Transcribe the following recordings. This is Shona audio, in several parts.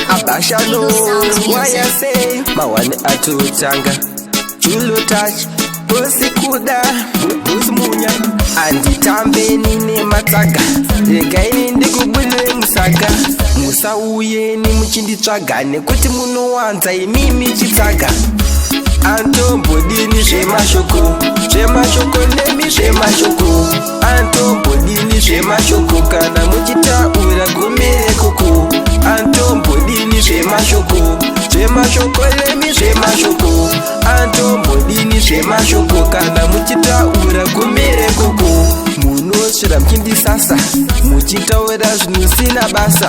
Abashalo, why I say, Mawane atutanga, Chulo touch, Pussy kuda, Busmunya, Anditambe nine mataga, Regaini ndikubule musaga, Musa uye ni mchindi chagane, kuti muno wanza imimi chitaga. Anto bodini shema shoko nemi shema shoko. Anto bodini shema shoko kana muchita ura gumire kuku. Anto bodini shema shoko nemi shema shoko. Anto bodini shema shoko kana muchita ura gumire kuku. Muno shira mkindi sasa muchita ura zvinusina basa.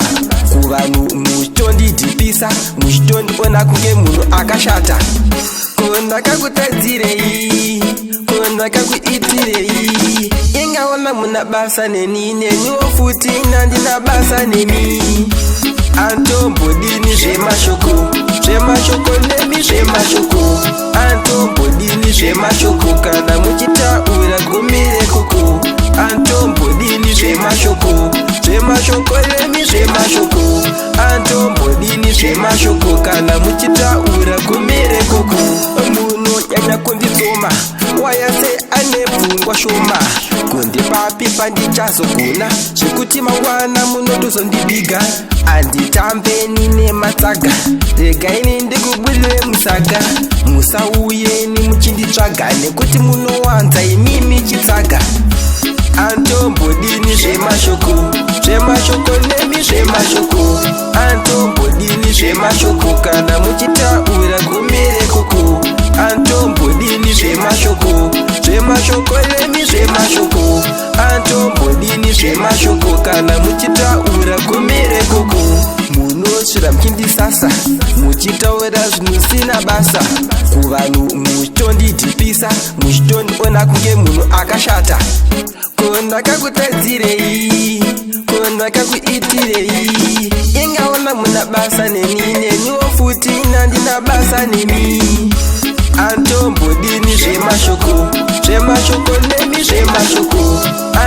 Kuvanu muchitondi dipisa muchitondi ona kunge muno akashata. Kona kakutadzirei, kona kakuitirei. Ingaona muna basa nenine, niwo futi nandina basa nemi. Anto bodini shema shoko nemi shema shoko. Anto bodini shema shoko kana muchita ura gumire kuku. Anto bodini shema shoko nemi shema shoko. Anto bodini shema shoko kana muchita ura gumire kuku. Muno nyanya kunditsoma waya se ane pfungwa shoma kundi papi pandichazo kuna zvekuti mangwana muno tozondibiga anditambe nine matsaga regaini ndikubudire musaga musauye ni muchinditsvaga nekuti munowanza imimi chitsaga. Anto bodini shema shoko nemi shema shoko. Anto bodini shema shoko kana muchita ura gumire kuku. Anto bodini shema shoko nemi shema shoko. Anto bodini shema shoko kana muchita ura gumire kuku. Muno shira mkindi sasa muchita ura zvinusina basa. Kuvanu muchitondi dipisa muchitondi ona kunge muno akashata. Kona kakutadzirei, kona kakuitirei. Ingaona muna basa nenine, niwo futi nandina basa nemi. Anto bodini shema shoko nemi shema shoko.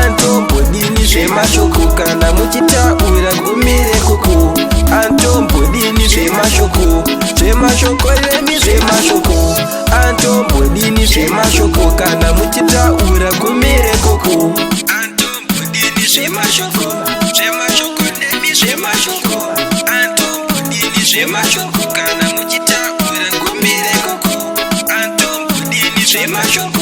Anto bodini shema shoko kana muchita ura gumire kuku. Anto bodini shema shoko nemi shema shoko. Anto bodini shema shoko kana muchita ura gumire kuku. Anto bodini shema shoko nemi shema shoko. Anto bodini shema shoko kana muchita ura gumire kuku. Anto bodini shema shoko.